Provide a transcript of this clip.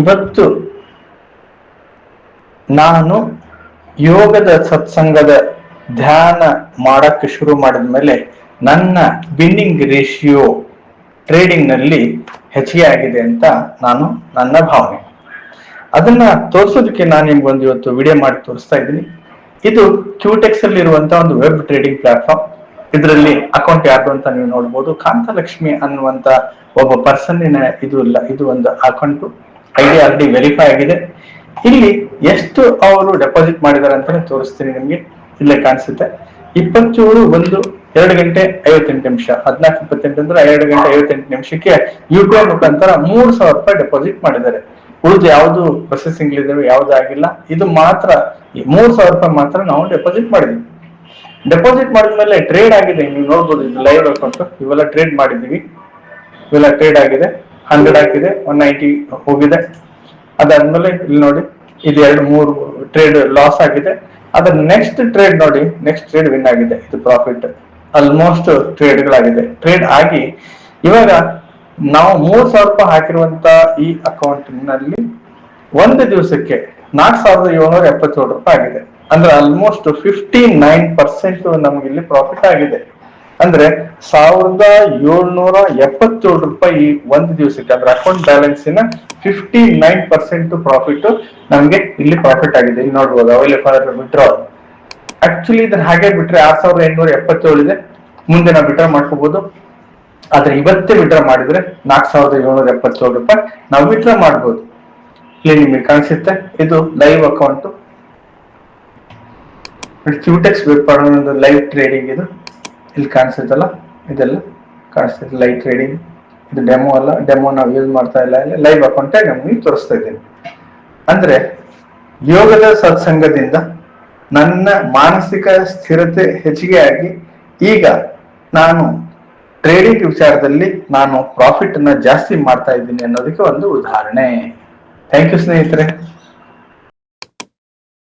ಇವತ್ತು ನಾನು ಯೋಗದ ಸತ್ಸಂಗದ ಧ್ಯಾನ ಮಾಡಕ್ಕೆ ಶುರು ಮಾಡಿದ್ಮೇಲೆ ನನ್ನ ವಿನ್ನಿಂಗ್ ರೇಷಿಯೋ ಟ್ರೇಡಿಂಗ್ ನಲ್ಲಿ ಹೆಚ್ಚಿಗೆ ಆಗಿದೆ ಅಂತ ನನ್ನ ಭಾವನೆ. ಅದನ್ನ ತೋರಿಸೋದಕ್ಕೆ ನಾನು ನಿಮ್ಗೊಂದು ಇವತ್ತು ವಿಡಿಯೋ ಮಾಡಿ ತೋರಿಸ್ತಾ ಇದ್ದೀನಿ. ಇದು ಕ್ಯೂಟೆಕ್ಸ್ ಅಲ್ಲಿ ಇರುವಂತಹ ಒಂದು ವೆಬ್ ಟ್ರೇಡಿಂಗ್ ಪ್ಲಾಟ್ಫಾರ್ಮ್. ಇದರಲ್ಲಿ ಅಕೌಂಟ್ ಯಾರ್ದು ಅಂತ ನೀವು ನೋಡ್ಬೋದು. ಕಾಂತಲಕ್ಷ್ಮಿ ಅನ್ನುವಂತ ಒಬ್ಬ ಪರ್ಸನ್ನಿನ ಇದು ಒಂದು ಅಕೌಂಟ್. ಐಡಿ ಆಲ್ರೆಡಿ ವೆರಿಫೈ ಆಗಿದೆ. ಇಲ್ಲಿ ಎಷ್ಟು ಅವರು ಡೆಪಾಸಿಟ್ ಮಾಡಿದ್ದಾರೆ ಅಂತಾನೆ ತೋರಿಸ್ತೀನಿ ನಿಮ್ಗೆ. ಇಲ್ಲೇ ಕಾಣಿಸುತ್ತೆ 27/1/2 14:28 ಅಂದ್ರೆ 2:58 UPI ಮುಖಾಂತರ 3,000 ರೂಪಾಯಿ ಡೆಪಾಸಿಟ್ ಮಾಡಿದ್ದಾರೆ. ಉಳಿದು ಯಾವ್ದು ಪ್ರೊಸೆಸಿಂಗ್ ಇದಾವೆ, ಯಾವ್ದು ಆಗಿಲ್ಲ. ಇದು ಮಾತ್ರ 3,000 ರೂಪಾಯಿ ಮಾತ್ರ ನಾವು ಡೆಪಾಸಿಟ್ ಮಾಡಿದ್ವಿ. ಡೆಪಾಸಿಟ್ ಮಾಡಿದ್ಮೇಲೆ ಟ್ರೇಡ್ ಆಗಿದೆ, ನೀವು ನೋಡ್ಬೋದು. ಇದು ಲೈವ್ ಅಕೌಂಟ್. ಇವೆಲ್ಲ ಟ್ರೇಡ್ ಮಾಡಿದೀವಿ. ಇವೆಲ್ಲ ಟ್ರೇಡ್ ಆಗಿದೆ. 100 ಹಾಕಿದೆ, 190 ಹೋಗಿದೆ. ಅದಾದ್ಮೇಲೆ ಇಲ್ಲಿ ನೋಡಿ, ಇದು 2-3 ಟ್ರೇಡ್ ಲಾಸ್ ಆಗಿದೆ. ಅದ್ರ ನೆಕ್ಸ್ಟ್ ಟ್ರೇಡ್ ನೋಡಿ, ನೆಕ್ಸ್ಟ್ ಟ್ರೇಡ್ ವಿನ್ ಆಗಿದೆ. ಇದು ಪ್ರಾಫಿಟ್. ಆಲ್ಮೋಸ್ಟ್ ಟ್ರೇಡ್ಗಳಾಗಿದೆ. ಟ್ರೇಡ್ ಆಗಿ ಇವಾಗ ನಾವು 3,000 ರೂಪಾಯಿ ಹಾಕಿರುವಂತ ಈ ಅಕೌಂಟ್ ನಲ್ಲಿ ಒಂದು ದಿವಸಕ್ಕೆ 4,777 ರೂಪಾಯಿ ಆಗಿದೆ. ಅಂದ್ರೆ ಆಲ್ಮೋಸ್ಟ್ 59% ನಮ್ಗೆ ಇಲ್ಲಿ ಪ್ರಾಫಿಟ್ ಆಗಿದೆ. ಅಂದ್ರೆ 1,777 ರೂಪಾಯಿ ಒಂದು ದಿವಸಕ್ಕೆ. ಅಂದ್ರೆ ಅಕೌಂಟ್ ಬ್ಯಾಲೆನ್ಸಿನ 59% ಪ್ರಾಫಿಟ್ ನಮ್ಗೆ ಇಲ್ಲಿ ಪ್ರಾಫಿಟ್ ಆಗಿದೆ. ಇಲ್ಲಿ ನೋಡ್ಬೋದು ಅವೈಲೇಬಲ್ ವಿಡ್ರಾವಲ್. ಆಕ್ಚುಲಿ ಇದನ್ನ ಹಾಗೆ ಬಿಟ್ರೆ 6,877 ಇದೆ. ಮುಂದೆ ನಾವು ವಿಡ್ರಾ ಮಾಡ್ಕೋಬಹುದು. ಆದ್ರೆ ಇವತ್ತೇ ವಿಡ್ರಾ ಮಾಡಿದ್ರೆ 4,777 ರೂಪಾಯಿ ನಾವು ವಿಡ್ರಾ ಮಾಡ್ಬೋದು. ಇಲ್ಲಿ ನಿಮಗೆ ಕಾಣಿಸುತ್ತೆ, ಇದು ಲೈವ್ ಅಕೌಂಟ್. ಕ್ಯೂಟೆಕ್ಸ್ ವೆಬ್ ಲೈವ್ ಟ್ರೇಡಿಂಗ್. ಇದು ಇಲ್ಲಿ ಕಾಣಿಸುತ್ತಲ್ಲ, ಇದೆಲ್ಲ ಕಾಣಿಸ್ತದೆ ಲೈವ್ ಟ್ರೇಡಿಂಗ್. ಇದು ಡೆಮೋ ಅಲ್ಲ, ಡೆಮೋ ನಾವು ಯೂಸ್ ಮಾಡ್ತಾ ಇಲ್ಲ. ಲೈವ್ ಅಕೌಂಟ್ ನಮಗೆ ತೋರಿಸ್ತಾ ಇದ್ದೀನಿ. ಅಂದ್ರೆ ಯೋಗದ ಸತ್ಸಂಗದಿಂದ ನನ್ನ ಮಾನಸಿಕ ಸ್ಥಿರತೆ ಹೆಚ್ಚಿಗೆ ಆಗಿ ಈಗ ನಾನು ಟ್ರೇಡಿಂಗ್ ವಿಚಾರದಲ್ಲಿ ನಾನು ಪ್ರಾಫಿಟ್ ಅನ್ನ ಜಾಸ್ತಿ ಮಾಡ್ತಾ ಇದ್ದೀನಿ ಅನ್ನೋದಕ್ಕೆ ಒಂದು ಉದಾಹರಣೆ. ಥ್ಯಾಂಕ್ ಯು ಸ್ನೇಹಿತರೆ.